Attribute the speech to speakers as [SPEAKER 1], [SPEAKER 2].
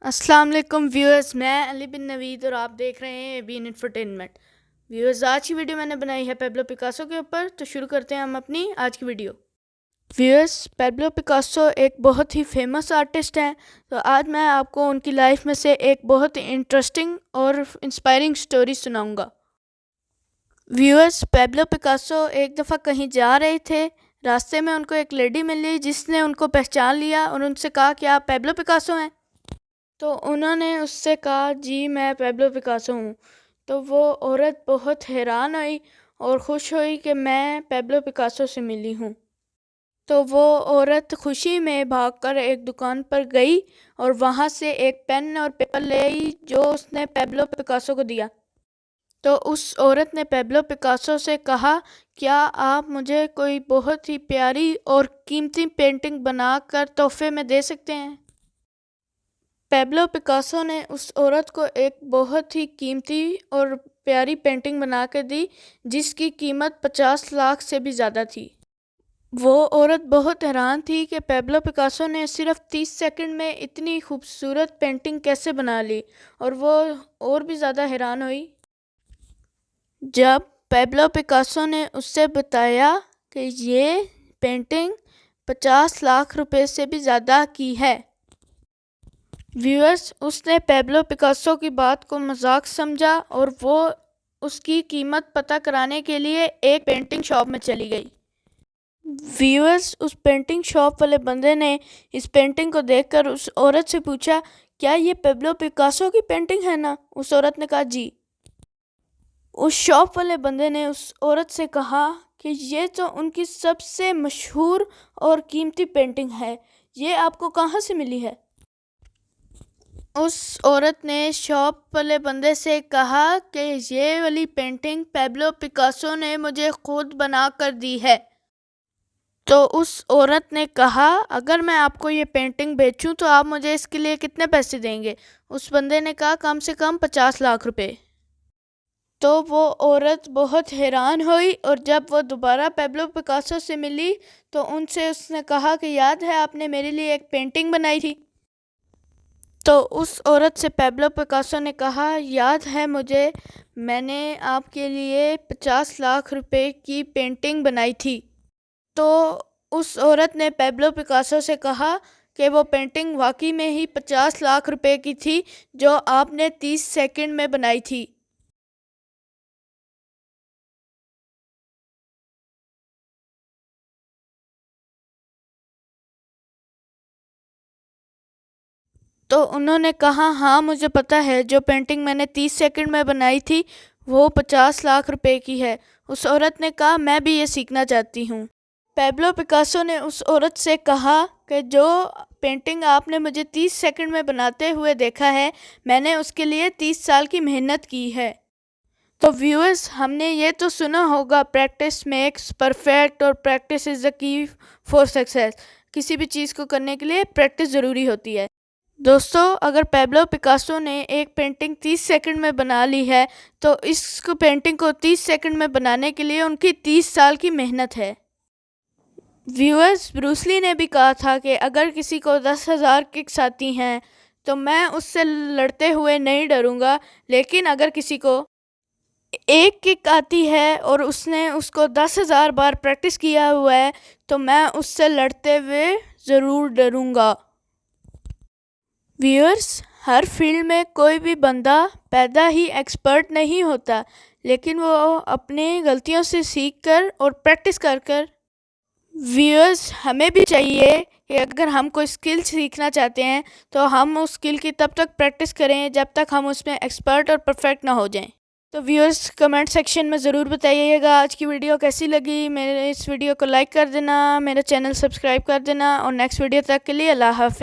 [SPEAKER 1] السلام علیکم ویورز، میں علی بن نوید اور آپ دیکھ رہے ہیں بین انٹرٹینمنٹ۔ ویورز، آج کی ویڈیو میں نے بنائی ہے پیبلو پکاسو کے اوپر، تو شروع کرتے ہیں ہم اپنی آج کی ویڈیو۔ ویورز، پیبلو پکاسو ایک بہت ہی فیمس آرٹسٹ ہیں، تو آج میں آپ کو ان کی لائف میں سے ایک بہت ہی انٹرسٹنگ اور انسپائرنگ سٹوری سناؤں گا۔ ویورز، پیبلو پکاسو ایک دفعہ کہیں جا رہے تھے، راستے میں ان کو ایک لیڈی ملی جس نے ان کو پہچان لیا اور ان سے کہا کہ آپ پیبلو پکاسو ہیں؟ تو انہوں نے اس سے کہا جی میں پیبلو پکاسو ہوں۔ تو وہ عورت بہت حیران ہوئی اور خوش ہوئی کہ میں پیبلو پکاسو سے ملی ہوں۔ تو وہ عورت خوشی میں بھاگ کر ایک دکان پر گئی اور وہاں سے ایک پین اور پیپر لے آئی جو اس نے پیبلو پکاسو کو دیا۔ تو اس عورت نے پیبلو پکاسو سے کہا کیا آپ مجھے کوئی بہت ہی پیاری اور قیمتی پینٹنگ بنا کر تحفے میں دے سکتے ہیں؟ پیبلو پکاسو نے اس عورت کو ایک بہت ہی قیمتی اور پیاری پینٹنگ بنا کے دی جس کی قیمت 50 لاکھ سے بھی زیادہ تھی۔ وہ عورت بہت حیران تھی کہ پیبلو پکاسو نے صرف 30 سیکنڈ میں اتنی خوبصورت پینٹنگ کیسے بنا لی، اور وہ اور بھی زیادہ حیران ہوئی جب پیبلو پکاسو نے اس سے بتایا کہ یہ پینٹنگ 50 لاکھ روپے سے بھی زیادہ کی ہے۔ ویورز، اس نے پیبلو پکاسو کی بات کو مذاق سمجھا اور وہ اس کی قیمت پتہ کرانے کے لیے ایک پینٹنگ شاپ میں چلی گئی۔ ویورز، اس پینٹنگ شاپ والے بندے نے اس پینٹنگ کو دیکھ کر اس عورت سے پوچھا کیا یہ پیبلو پکاسو کی پینٹنگ ہے نا؟ اس عورت نے کہا جی۔ اس شاپ والے بندے نے اس عورت سے کہا کہ یہ تو ان کی سب سے مشہور اور قیمتی پینٹنگ ہے، یہ آپ کو کہاں سے ملی ہے؟ اس عورت نے شاپ والے بندے سے کہا کہ یہ والی پینٹنگ پیبلو پکاسو نے مجھے خود بنا کر دی ہے۔ تو اس عورت نے کہا اگر میں آپ کو یہ پینٹنگ بیچوں تو آپ مجھے اس کے لیے کتنے پیسے دیں گے؟ اس بندے نے کہا کم سے کم 50 لاکھ روپے۔ تو وہ عورت بہت حیران ہوئی اور جب وہ دوبارہ پیبلو پکاسو سے ملی تو ان سے اس نے کہا کہ یاد ہے آپ نے میرے لیے ایک پینٹنگ بنائی تھی؟ تو اس عورت سے پیبلو پکاسو نے کہا یاد ہے مجھے، میں نے آپ کے لیے 50 لاکھ روپے کی پینٹنگ بنائی تھی۔ تو اس عورت نے پیبلو پکاسو سے کہا کہ وہ پینٹنگ واقعی میں ہی 50 لاکھ روپے کی تھی جو آپ نے 30 سیکنڈ میں بنائی تھی۔ تو انہوں نے کہا ہاں مجھے پتہ ہے، جو پینٹنگ میں نے 30 سیکنڈ میں بنائی تھی وہ 50 لاکھ روپے کی ہے۔ اس عورت نے کہا میں بھی یہ سیکھنا چاہتی ہوں۔ پیبلو پکاسو نے اس عورت سے کہا کہ جو پینٹنگ آپ نے مجھے 30 سیکنڈ میں بناتے ہوئے دیکھا ہے میں نے اس کے لیے 30 سال کی محنت کی ہے۔ تو ویورز، ہم نے یہ تو سنا ہوگا پریکٹس میکس پرفیکٹ اور پریکٹس از دا کی فار سکسیس۔ کسی بھی چیز کو کرنے کے لیے پریکٹس ضروری ہوتی ہے۔ دوستو، اگر پیبلو پکاسو نے ایک پینٹنگ 30 سیکنڈ میں بنا لی ہے تو اس پینٹنگ کو 30 سیکنڈ میں بنانے کے لیے ان کی 30 سال کی محنت ہے۔ ویورز، بروس لی نے بھی کہا تھا کہ اگر کسی کو 10,000 ککس آتی ہیں تو میں اس سے لڑتے ہوئے نہیں ڈروں گا، لیکن اگر کسی کو ایک کک آتی ہے اور اس نے اس کو 10,000 بار پریکٹس کیا ہوا ہے تو میں اس سے لڑتے ہوئے ضرور ڈروں گا۔ ویورز، ہر فیلڈ میں کوئی بھی بندہ پیدا ہی ایکسپرٹ نہیں ہوتا، لیکن وہ اپنے غلطیوں سے سیکھ کر اور پریکٹس کر کر۔ ویورز، ہمیں بھی چاہیے کہ اگر ہم کوئی اسکل سیکھنا چاہتے ہیں تو ہم اس اسکل کی تب تک پریکٹس کریں جب تک ہم اس میں ایکسپرٹ اور پرفیکٹ نہ ہو جائیں۔ تو ویورز، کمنٹ سیکشن میں ضرور بتائیے گا آج کی ویڈیو کیسی لگی۔ میرے اس ویڈیو کو لائک کر دینا، میرا چینل سبسکرائب کر دینا، اور نیکسٹ ویڈیو تک کے لیے اللہ حافظ۔